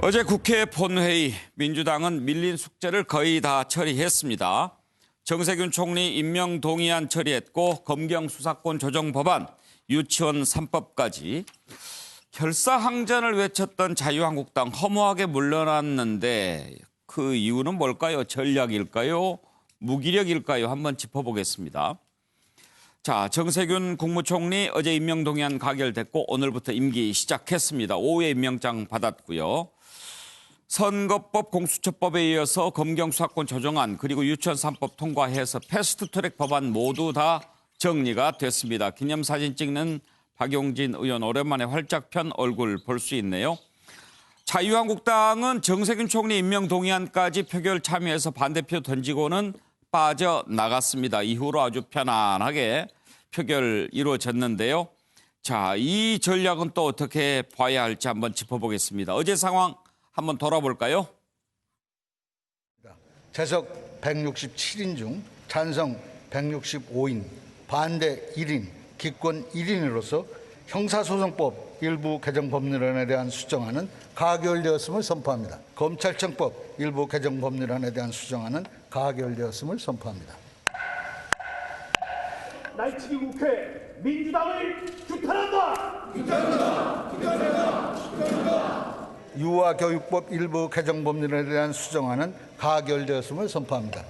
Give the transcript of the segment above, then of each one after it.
어제 국회 본회의, 민주당은 밀린 숙제를 거의 다 처리했습니다. 정세균 총리 임명 동의안 처리했고 검경 수사권 조정 법안, 유치원 3법까지. 결사항전을 외쳤던 자유한국당 허무하게 물러났는데 그 이유는 뭘까요? 전략일까요? 무기력일까요? 한번 짚어보겠습니다. 자, 정세균 국무총리 어제 임명 동의안 가결됐고 오늘부터 임기 시작했습니다. 오후에 임명장 받았고요. 선거법 공수처법에 이어서 검경 수사권 조정안 그리고 유치원 3법 통과해서 패스트트랙 법안 모두 다 정리가 됐습니다. 기념사진 찍는 박용진 의원 오랜만에 활짝 편 얼굴 볼 수 있네요. 자유한국당은 정세균 총리 임명 동의안까지 표결 참여해서 반대표 던지고는 빠져나갔습니다. 이후로 아주 편안하게 표결 이루어졌는데요. 자, 이 전략은 또 어떻게 봐야 할지 한번 짚어보겠습니다. 어제 상황 한번 돌아볼까요? 재석 167인 중 찬성 165인, 반대 1인, 기권 1인으로서 형사소송법 일부 개정 법률안에 대한 수정안은 가결되었음을 선포합니다. 검찰청법 일부 개정 법률안에 대한 수정안은 가결되었음을 선포합니다. 날치기 국회 민주당을 규탄한다. 유아교육법 일부 개정 법률에 대한 수정안은 가결되었음을 선포합니다.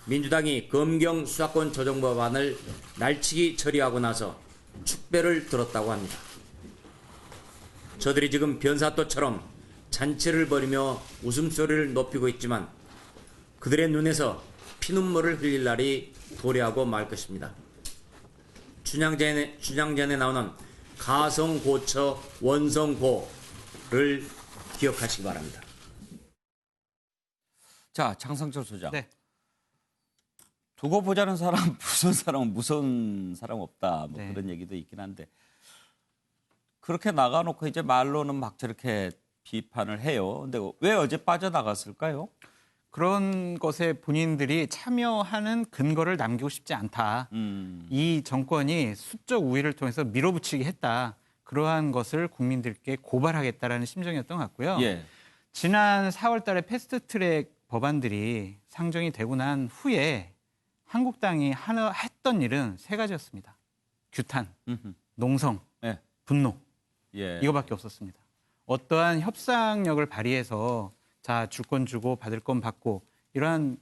민주당이 검경 수사권 조정 법안을 날치기 처리하고 나서 축배를 들었다고 합니다. 저들이 지금 변사또처럼 잔치를 벌이며 웃음소리를 높이고 있지만 그들의 눈에서 피눈물을 흘릴 날이 도래하고 말 것입니다. 춘향전에 나오는 가성고처 원성고를 기억하시기 바랍니다. 자, 장성철 소장. 네. 두고 보자는 사람, 무서운 사람 없다. 뭐 네. 그런 얘기도 있긴 한데 그렇게 나가놓고 이제 말로는 막 저렇게 비판을 해요. 근데 왜 어제 빠져나갔을까요? 그런 것에 본인들이 참여하는 근거를 남기고 싶지 않다. 이 정권이 수적 우위를 통해서 밀어붙이게 했다. 그러한 것을 국민들께 고발하겠다라는 심정이었던 것 같고요. 예. 지난 4월 달에 패스트트랙 법안들이 상정이 되고 난 후에 한국당이 했던 일은 세 가지였습니다. 규탄, 농성, 예. 분노. 예. 이거밖에 없었습니다. 어떠한 협상력을 발휘해서 자, 줄 건 주고 받을 건 받고 이러한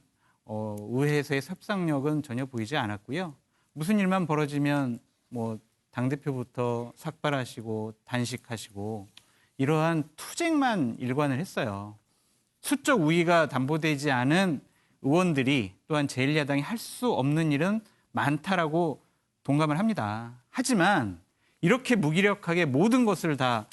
의회에서의 협상력은 전혀 보이지 않았고요. 무슨 일만 벌어지면 뭐 당대표부터 삭발하시고 단식하시고 이러한 투쟁만 일관을 했어요. 수적 우위가 담보되지 않은 의원들이 또한 제1야당이 할 수 없는 일은 많다라고 동감을 합니다. 하지만 이렇게 무기력하게 모든 것을 다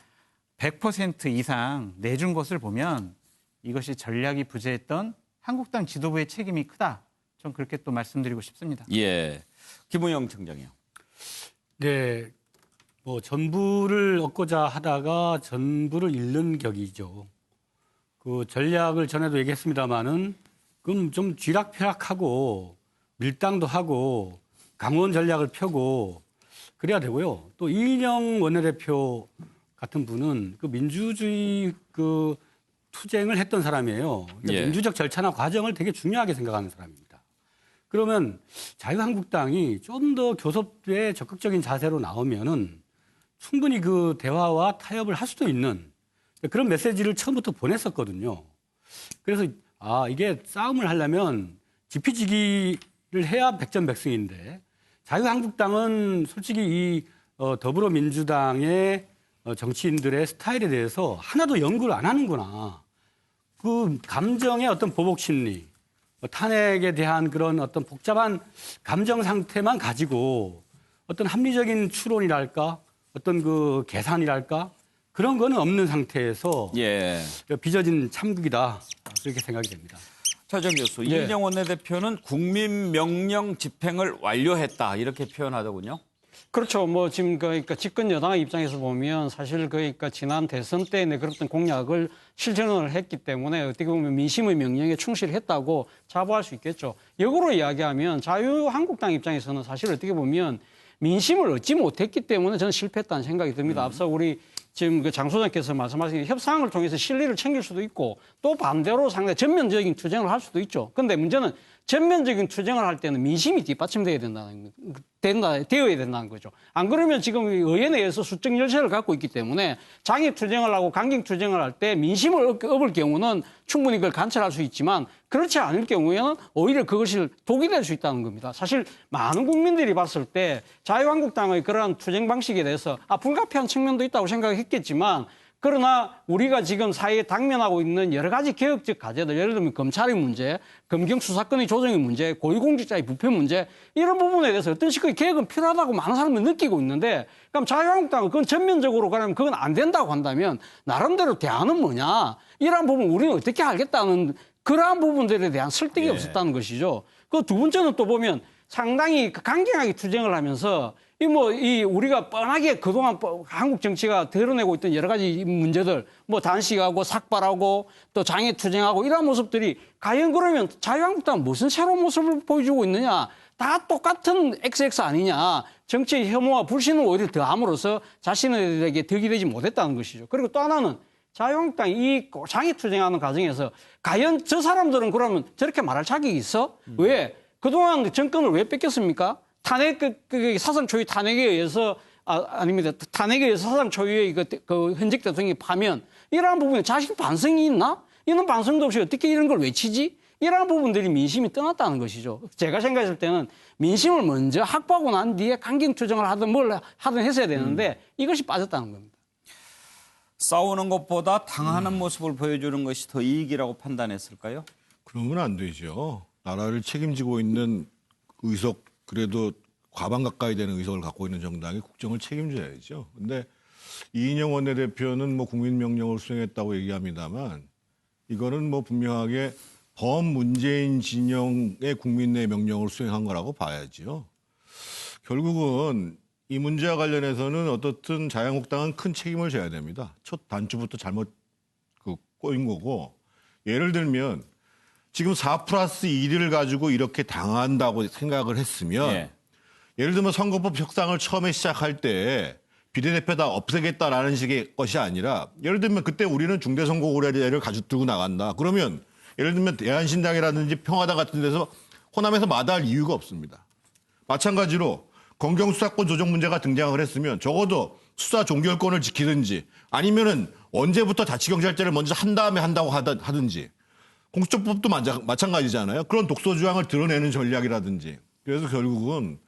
100% 이상 내준 것을 보면 이것이 전략이 부재했던 한국당 지도부의 책임이 크다. 전 그렇게 또 말씀드리고 싶습니다. 예. 김우영 청장이요. 네, 뭐 전부를 얻고자 하다가 전부를 잃는 격이죠. 그 전략을 전에도 얘기했습니다마는 그럼 좀 쥐락펴락하고 밀당도 하고 강원 전략을 펴고 그래야 되고요. 또 이인영 원내대표 같은 분은 그 민주주의 그 투쟁을 했던 사람이에요. 그러니까 예. 민주적 절차나 과정을 되게 중요하게 생각하는 사람입니다. 그러면 자유한국당이 좀 더 교섭에 적극적인 자세로 나오면은 충분히 그 대화와 타협을 할 수도 있는 그런 메시지를 처음부터 보냈었거든요. 그래서 이게 싸움을 하려면 지피지기를 해야 백전백승인데 자유한국당은 솔직히 이 더불어민주당의 정치인들의 스타일에 대해서 하나도 연구를 안 하는구나. 그 감정의 어떤 보복 심리, 탄핵에 대한 그런 어떤 복잡한 감정 상태만 가지고 어떤 합리적인 추론이랄까, 어떤 그 계산이랄까 그런 거는 없는 상태에서 예. 빚어진 참극이다. 그렇게 생각이 됩니다. 차정 교수, 예. 이인영 원내대표는 국민 명령 집행을 완료했다 이렇게 표현하더군요. 그렇죠. 뭐 지금 그러니까 집권 여당의 입장에서 보면 사실 그러니까 지난 대선 때 내걸었던 공약을 실천을 했기 때문에 어떻게 보면 민심의 명령에 충실했다고 자부할 수 있겠죠. 역으로 이야기하면 자유한국당 입장에서는 사실 어떻게 보면 민심을 얻지 못했기 때문에 저는 실패했다는 생각이 듭니다. 앞서 우리 지금 그 장 소장께서 말씀하신 협상을 통해서 실리를 챙길 수도 있고 또 반대로 상당히 전면적인 투쟁을 할 수도 있죠. 그런데 문제는 전면적인 투쟁을 할 때는 민심이 뒷받침되어야 되어야 된다는 거죠. 안 그러면 지금 의회 내에서 수적 열세를 갖고 있기 때문에 장애 투쟁을 하고 강경 투쟁을 할 때 민심을 업을 경우는 충분히 그걸 관찰할 수 있지만 그렇지 않을 경우에는 오히려 그것이 독이 될 수 있다는 겁니다. 사실 많은 국민들이 봤을 때 자유한국당의 그러한 투쟁 방식에 대해서 불가피한 측면도 있다고 생각했겠지만 그러나 우리가 지금 사회에 당면하고 있는 여러 가지 개혁적 과제들, 예를 들면 검찰의 문제, 검경 수사권의 조정의 문제, 고위공직자의 부패 문제 이런 부분에 대해서 어떤 식의 개혁은 필요하다고 많은 사람들이 느끼고 있는데 그럼 자유한국당은 그건 전면적으로 그러면 그건 안 된다고 한다면 나름대로 대안은 뭐냐 이러한 부분 우리는 어떻게 알겠다는 그러한 부분들에 대한 설득이 없었다는 것이죠. 그 두 번째는 또 보면 상당히 강경하게 투쟁을 하면서 우리가 뻔하게 그동안 한국 정치가 드러내고 있던 여러 가지 문제들, 단식하고 삭발하고 또 장애 투쟁하고 이런 모습들이 과연 그러면 자유한국당은 무슨 새로운 모습을 보여주고 있느냐? 다 똑같은 XX 아니냐? 정치의 혐오와 불신을 오히려 더함으로써 자신들에게 덕이 되지 못했다는 것이죠. 그리고 또 하나는 자유한국당이 이 장애 투쟁하는 과정에서 과연 저 사람들은 그러면 저렇게 말할 자격이 있어? 왜? 그동안 정권을 왜 뺏겼습니까? 사상 초유 탄핵에 의해서, 아닙니다. 탄핵에 의해서 사상 초유의 그 현직 대통령이 파면, 이러한 부분에 자신 반성이 있나? 이런 반성도 없이 어떻게 이런 걸 외치지? 이러한 부분들이 민심이 떠났다는 것이죠. 제가 생각했을 때는 민심을 먼저 확보하고 난 뒤에 강경 투쟁을 하든 뭘 하든 했어야 되는데 이것이 빠졌다는 겁니다. 싸우는 것보다 당하는 모습을 보여주는 것이 더 이익이라고 판단했을까요? 그러면 안 되죠. 나라를 책임지고 있는 의석, 그래도 과반 가까이 되는 의석을 갖고 있는 정당이 국정을 책임져야죠. 근데 이인영 원내대표는 국민명령을 수행했다고 얘기합니다만 이거는 분명하게 범문재인 진영의 국민 내 명령을 수행한 거라고 봐야죠. 결국은 이 문제와 관련해서는 어떻든 자유한국당은 큰 책임을 져야 됩니다. 첫 단추부터 잘못 꼬인 거고 예를 들면 지금 4+1을 가지고 이렇게 당한다고 생각을 했으면 예를 들면 선거법 협상을 처음에 시작할 때 비례대표 다 없애겠다라는 식의 것이 아니라 예를 들면 그때 우리는 중대선거구례를 가지고 들고 나간다. 그러면 예를 들면 대한신당이라든지 평화당 같은 데서 호남에서 마다할 이유가 없습니다. 마찬가지로 검경수사권 조정 문제가 등장을 했으면 적어도 수사 종결권을 지키든지 아니면은 언제부터 자치경찰제를 먼저 한 다음에 한다고 하든지 공수처법도 마찬가지잖아요. 그런 독소조항을 드러내는 전략이라든지. 그래서 결국은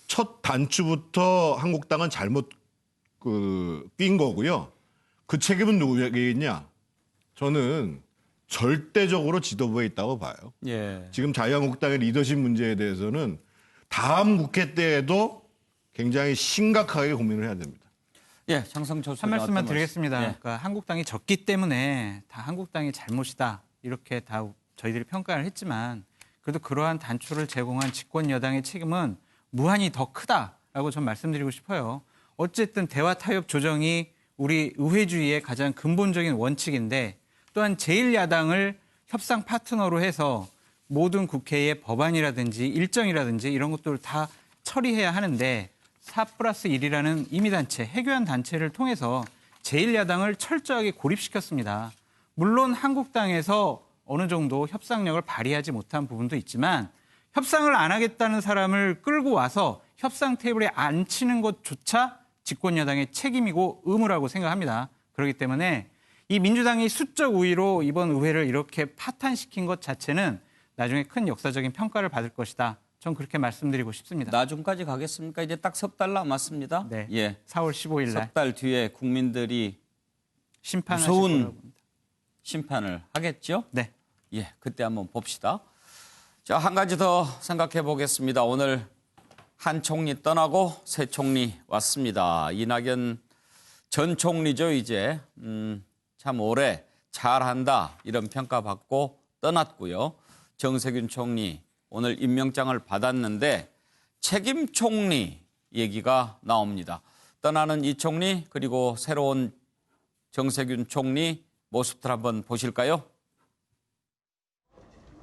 첫 단추부터 한국당은 잘못 낀 거고요. 그 책임은 누구에게 있냐? 저는 절대적으로 지도부에 있다고 봐요. 지금 자유한국당의 리더십 문제에 대해서는 다음 국회 때에도 굉장히 심각하게 고민을 해야 됩니다. 장성철 한 말씀만 드리겠습니다. 예. 그러니까 한국당이 졌기 때문에 다 한국당이 잘못이다. 이렇게 다 저희들이 평가를 했지만 그래도 그러한 단추를 제공한 집권 여당의 책임은 무한히 더 크다라고 전 말씀드리고 싶어요. 어쨌든 대화 타협 조정이 우리 의회주의의 가장 근본적인 원칙인데 또한 제1야당을 협상 파트너로 해서 모든 국회의 법안이라든지 일정이라든지 이런 것들을 다 처리해야 하는데 4+1이라는 임의단체, 해교한 단체를 통해서 제1야당을 철저하게 고립시켰습니다. 물론 한국당에서 어느 정도 협상력을 발휘하지 못한 부분도 있지만 협상을 안 하겠다는 사람을 끌고 와서 협상 테이블에 앉히는 것조차 집권여당의 책임이고 의무라고 생각합니다. 그렇기 때문에 이 민주당이 수적 우위로 이번 의회를 이렇게 파탄시킨 것 자체는 나중에 큰 역사적인 평가를 받을 것이다. 전 그렇게 말씀드리고 싶습니다. 나중까지 가겠습니까? 이제 딱 석 달 남았습니다. 네. 예. 4월 15일 날 석 달 뒤에 국민들이 심판하실 무서운 거라고 봅니다. 심판을 하겠죠? 네. 예, 그때 한번 봅시다. 자, 한 가지 더 생각해 보겠습니다. 오늘 한 총리 떠나고 새 총리 왔습니다. 이낙연 전 총리죠, 이제. 참 오래 잘한다 이런 평가 받고 떠났고요. 정세균 총리 오늘 임명장을 받았는데 책임 총리 얘기가 나옵니다. 떠나는 이 총리 그리고 새로운 정세균 총리 모습들 한번 보실까요?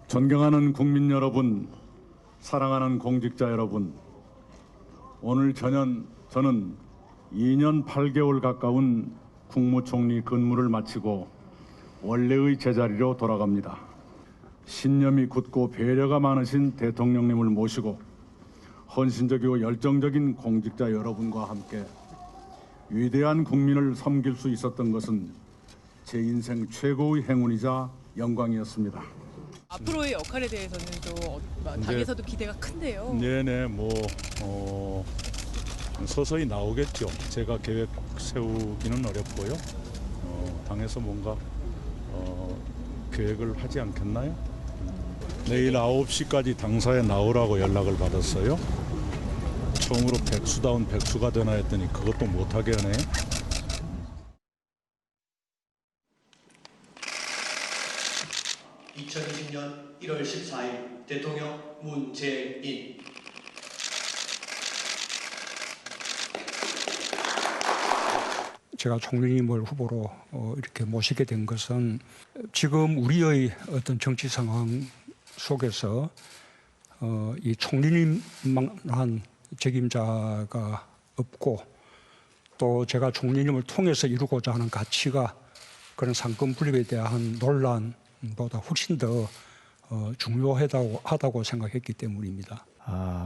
존경하는 국민 여러분, 사랑하는 공직자 여러분, 오늘 저는 2년 8개월 가까운 국무총리 근무를 마치고 원래의 제자리로 돌아갑니다. 신념이 굳고 배려가 많으신 대통령님을 모시고 헌신적이고 열정적인 공직자 여러분과 함께 위대한 국민을 섬길 수 있었던 것은 제 인생 최고의 행운이자 영광이었습니다. 앞으로의 역할에 대해서는 좀 당에서도 기대가 큰데요. 네네, 서서히 나오겠죠. 제가 계획 세우기는 어렵고요. 당에서 뭔가 계획을 하지 않겠나요? 내일 9시까지 당사에 나오라고 연락을 받았어요. 처음으로 백수다운 백수가 되나 했더니 그것도 못하게 하네. (2020년 1월 14일) 대통령 문재인. 제가 총리님을 후보로 이렇게 모시게 된 것은 지금 우리의 어떤 정치 상황 속에서 이 총리님만한 책임자가 없고 또 제가 총리님을 통해서 이루고자 하는 가치가 그런 상권 분립에 대한 논란보다 훨씬 더 중요하다고 생각했기 때문입니다.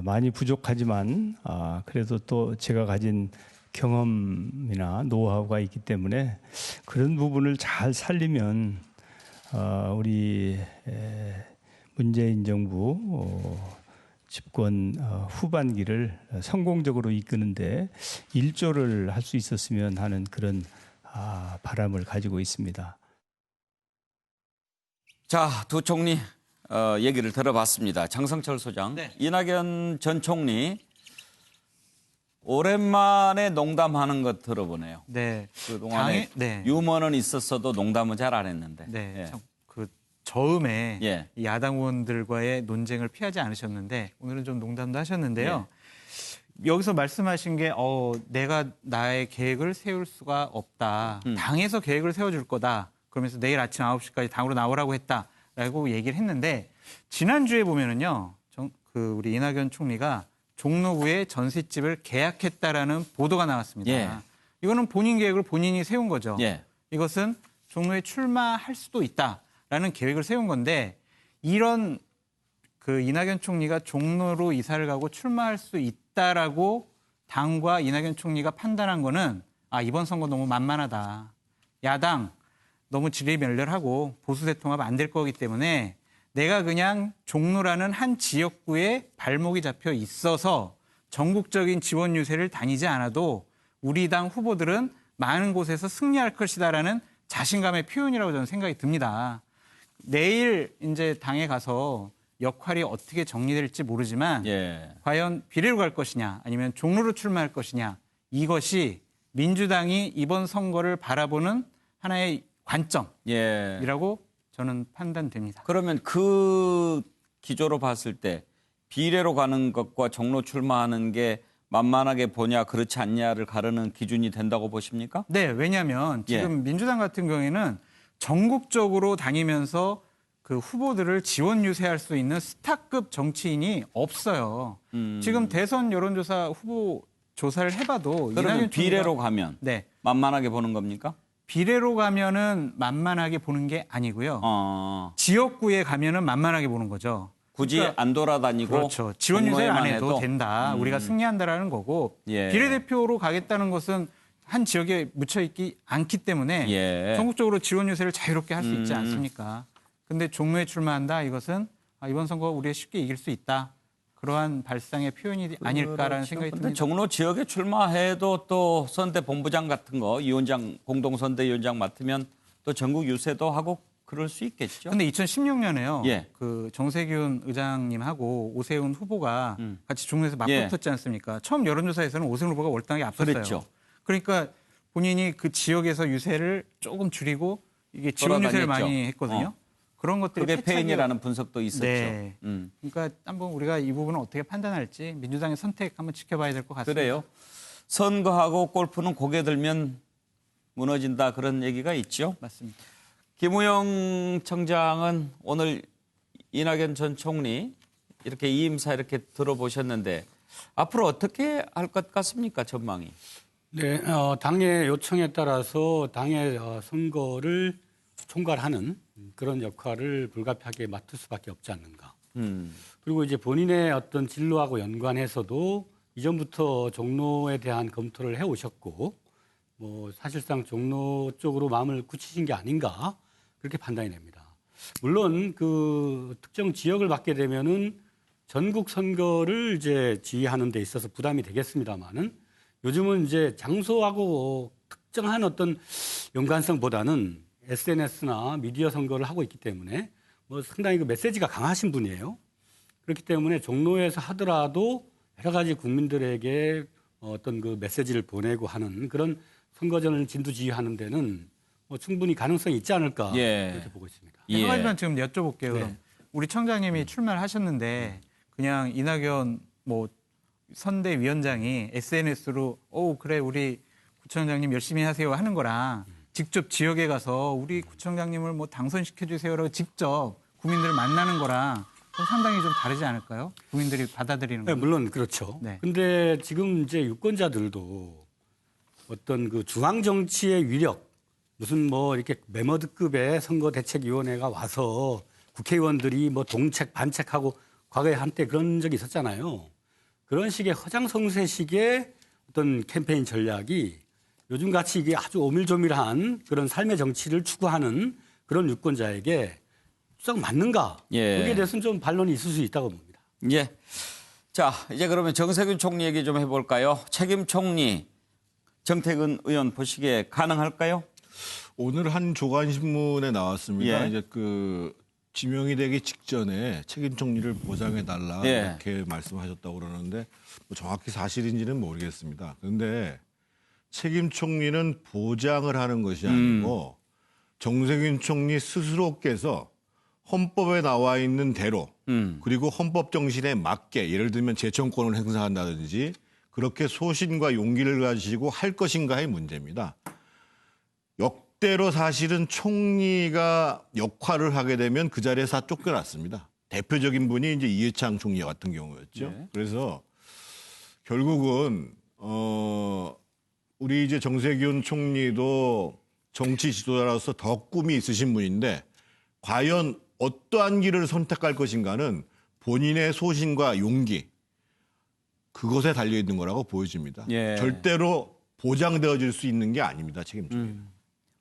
많이 부족하지만 그래도 또 제가 가진 경험이나 노하우가 있기 때문에 그런 부분을 잘 살리면 우리 문재인 정부 집권 후반기를 성공적으로 이끄는데 일조를 할 수 있었으면 하는 그런 바람을 가지고 있습니다. 자, 두 총리 얘기를 들어봤습니다. 장성철 소장, 네. 이낙연 전 총리 오랜만에 농담하는 것 들어보네요. 네. 그동안에 유머는 있었어도 농담은 잘 안 했는데. 네. 예. 그 저음에 예. 이 야당 의원들과의 논쟁을 피하지 않으셨는데 오늘은 좀 농담도 하셨는데요. 여기서 말씀하신 게 내가 나의 계획을 세울 수가 없다. 당에서 계획을 세워줄 거다. 그러면서 내일 아침 9시까지 당으로 나오라고 했다라고 얘기를 했는데 지난주에 보면은요. 우리 이낙연 총리가 종로구에 전셋집을 계약했다라는 보도가 나왔습니다. 예. 이거는 본인 계획을 본인이 세운 거죠. 예. 이것은 종로에 출마할 수도 있다라는 계획을 세운 건데 이런 그 이낙연 총리가 종로로 이사를 가고 출마할 수 있다라고 당과 이낙연 총리가 판단한 거는 이번 선거 너무 만만하다. 야당 너무 지리멸렬하고 보수 대통합 안 될 거기 때문에 내가 그냥 종로라는 한 지역구에 발목이 잡혀 있어서 전국적인 지원 유세를 다니지 않아도 우리 당 후보들은 많은 곳에서 승리할 것이다라는 자신감의 표현이라고 저는 생각이 듭니다. 내일 이제 당에 가서 역할이 어떻게 정리될지 모르지만 과연 비례로 갈 것이냐 아니면 종로로 출마할 것이냐 이것이 민주당이 이번 선거를 바라보는 하나의 관점이라고 저는 판단됩니다. 그러면 그 기조로 봤을 때 비례로 가는 것과 종로 출마하는 게 만만하게 보냐 그렇지 않냐를 가르는 기준이 된다고 보십니까? 네, 왜냐하면 지금 민주당 같은 경우에는 전국적으로 다니면서 그 후보들을 지원 유세할 수 있는 스타급 정치인이 없어요. 지금 대선 여론조사 후보 조사를 해봐도 그러면 비례로 가면 만만하게 보는 겁니까? 비례로 가면은 만만하게 보는 게 아니고요. 지역구에 가면은 만만하게 보는 거죠. 굳이 그러니까, 안 돌아다니고 그렇죠. 지원 유세를 안 해도 된다. 우리가 승리한다라는 거고 비례대표로 가겠다는 것은 한 지역에 묻혀 있기 않기 때문에 전국적으로 지원 유세를 자유롭게 할 수 있지 않습니까? 근데 종로에 출마한다 이것은 이번 선거 우리가 쉽게 이길 수 있다. 그러한 발상의 표현이 아닐까라는 생각이 듭니다. 종로 지역에 출마해도 또 선대 본부장 같은 거 위원장 공동선대위원장 맡으면 또 전국 유세도 하고 그럴 수 있겠죠. 근데 2016년에요. 그 정세균 의장님하고 오세훈 후보가 같이 종로에서 맞붙었지 않습니까? 처음 여론조사에서는 오세훈 후보가 월등하게 앞섰어요. 그랬죠. 그러니까 본인이 그 지역에서 유세를 조금 줄이고 이게 지원 유세를 많이 했거든요. 그런 것들이 그게 패인이라는 분석도 있었죠. 네. 그러니까 한번 우리가 이 부분을 어떻게 판단할지 민주당의 선택 한번 지켜봐야 될 것 같습니다. 그래요. 선거하고 골프는 고개 들면 무너진다 그런 얘기가 있죠. 맞습니다. 김우영 청장은 오늘 이낙연 전 총리 이렇게 이임사 이렇게 들어보셨는데 앞으로 어떻게 할 것 같습니까? 전망이. 네, 당의 요청에 따라서 당의 선거를 총괄하는 그런 역할을 불가피하게 맡을 수밖에 없지 않는가. 그리고 이제 본인의 어떤 진로하고 연관해서도 이전부터 종로에 대한 검토를 해오셨고, 뭐 사실상 종로 쪽으로 마음을 굳히신 게 아닌가 그렇게 판단이 됩니다. 물론 그 특정 지역을 받게 되면은 전국 선거를 이제 지휘하는 데 있어서 부담이 되겠습니다만은 요즘은 이제 장소하고 특정한 어떤 연관성보다는 SNS나 미디어 선거를 하고 있기 때문에 뭐 상당히 그 메시지가 강하신 분이에요. 그렇기 때문에 종로에서 하더라도 여러 가지 국민들에게 어떤 그 메시지를 보내고 하는 그런 선거전을 진두지휘하는 데는 뭐 충분히 가능성이 있지 않을까 그렇게 보고 있습니다. 한 가지만 지금 여쭤볼게요. 그럼 네. 우리 청장님이 출마를 하셨는데 그냥 이낙연 뭐 선대위원장이 SNS로 그래 우리 구청장님 열심히 하세요 하는 거랑 직접 지역에 가서 우리 구청장님을 뭐 당선시켜 주세요라고 직접 국민들을 만나는 거랑 상당히 좀 다르지 않을까요? 국민들이 받아들이는 거. 네, 물론 그렇죠. 네. 근데 지금 이제 유권자들도 어떤 그 중앙 정치의 위력, 무슨 뭐 이렇게 메머드급의 선거대책위원회가 와서 국회의원들이 뭐 동책 반책하고 과거에 한때 그런 적이 있었잖아요. 그런 식의 허장성세식의 어떤 캠페인 전략이 요즘 같이 이게 아주 오밀조밀한 그런 삶의 정치를 추구하는 그런 유권자에게 썩 맞는가? 거기에 대해서는 좀 반론이 있을 수 있다고 봅니다. 예. 자, 이제 그러면 정세균 총리 얘기 좀 해볼까요? 책임 총리 정태근 의원 보시기에 가능할까요? 오늘 한 조간신문에 나왔습니다. 예. 이제 그 지명이 되기 직전에 책임 총리를 보장해 달라 이렇게 말씀하셨다고 그러는데 뭐 정확히 사실인지는 모르겠습니다. 그런데 책임 총리는 보장을 하는 것이 아니고 정세균 총리 스스로께서 헌법에 나와 있는 대로 그리고 헌법 정신에 맞게 예를 들면 재청권을 행사한다든지 그렇게 소신과 용기를 가지고 할 것인가의 문제입니다. 역대로 사실은 총리가 역할을 하게 되면 그 자리에서 다 쫓겨났습니다. 대표적인 분이 이제 이해창 총리 같은 경우였죠. 네. 그래서 결국은 우리 이제 정세균 총리도 정치 지도자로서 더 꿈이 있으신 분인데 과연 어떠한 길을 선택할 것인가는 본인의 소신과 용기 그것에 달려 있는 거라고 보여집니다. 예. 절대로 보장되어질 수 있는 게 아닙니다. 책임져.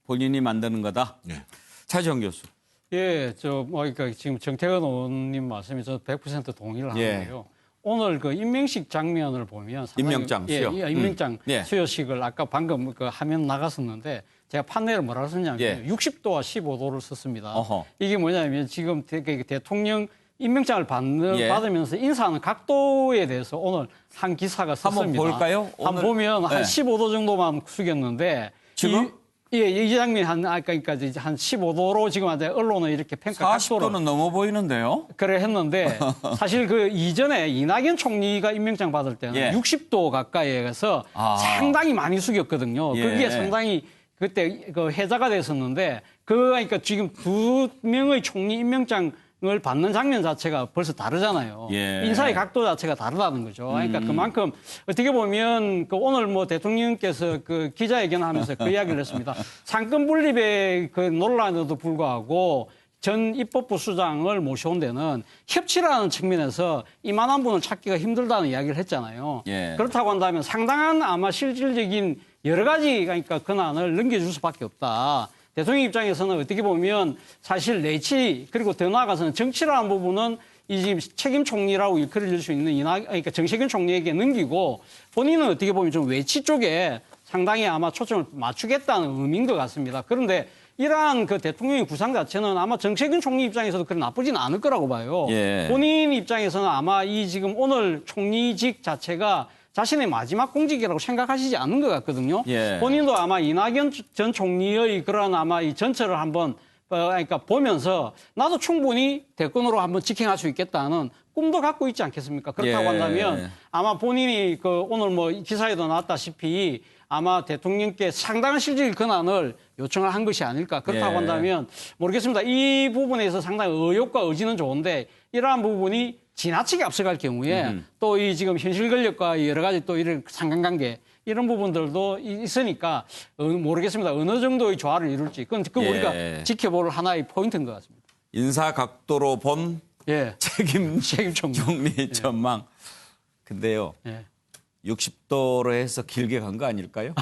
본인이 만드는 거다. 예. 차지영 교수. 예, 그러니까 지금 정태근 의원님 말씀에 저는 100% 동의를 하는데요. 오늘 그 임명식 장면을 보면 임명장 수요. 임명장 수요식을 아까 방금 그 화면 나갔었는데 제가 판넬을 뭐라고 썼냐면 60도와 15도를 썼습니다. 이게 뭐냐면 지금 대통령 임명장을 받으면서 인사하는 각도에 대해서 오늘 한 기사가 썼습니다. 한번 볼까요? 한번 보면 한 15도 정도만 숙였는데 지금? 이 장면이 그러니까 한 15도로 지금 언론은 이렇게 평가 각도로 40도는 넘어 보이는데요. 그래 했는데 사실 그 이전에 이낙연 총리가 임명장 받을 때는 60도 가까이에서 상당히 많이 숙였거든요. 그게 상당히 그때 그 해자가 됐었는데 그러니까 지금 두 명의 총리 임명장을 받는 장면 자체가 벌써 다르잖아요. 인사의 각도 자체가 다르다는 거죠. 그러니까 그만큼 어떻게 보면 그 오늘 뭐 대통령께서 그 기자회견하면서 그 이야기를 했습니다. 상권 분립의 그 논란에도 불구하고 전 입법부 수장을 모셔온 데는 협치라는 측면에서 이만한 분을 찾기가 힘들다는 이야기를 했잖아요. 그렇다고 한다면 상당한 아마 실질적인 여러 가지 그러니까 권한을 넘겨줄 수밖에 없다. 대통령 입장에서는 어떻게 보면 사실 내치 그리고 더 나아가서는 정치라는 부분은 이 지금 책임 총리라고 일컬어질 수 있는 그러니까 정세균 총리에게 넘기고 본인은 어떻게 보면 좀 외치 쪽에 상당히 아마 초점을 맞추겠다는 의미인 것 같습니다. 그런데 이러한 그 대통령의 구상 자체는 아마 정세균 총리 입장에서도 그렇게 나쁘진 않을 거라고 봐요. 본인 입장에서는 아마 이 지금 오늘 총리직 자체가 자신의 마지막 공직이라고 생각하시지 않는 것 같거든요. 본인도 아마 이낙연 전 총리의 그런 아마 이 전철을 한번 그러니까 보면서 나도 충분히 대권으로 한번 직행할 수 있겠다는 꿈도 갖고 있지 않겠습니까? 그렇다고 예. 한다면 아마 본인이 오늘 뭐 기사에도 나왔다시피 아마 대통령께 상당한 실질 권한을 요청을 한 것이 아닐까. 그렇다고 예. 한다면 모르겠습니다. 이 부분에서 상당히 의욕과 의지는 좋은데 이러한 부분이 지나치게 앞서갈 경우에 또 이 지금 현실 권력과 여러 가지 또 이런 상관관계 이런 부분들도 있으니까 모르겠습니다. 어느 정도의 조화를 이룰지. 그건 예. 우리가 지켜볼 하나의 포인트인 것 같습니다. 인사 각도로 본 예. 책임 총리. 총리 전망. 근데요. 예. 60도로 해서 길게 간 거 아닐까요?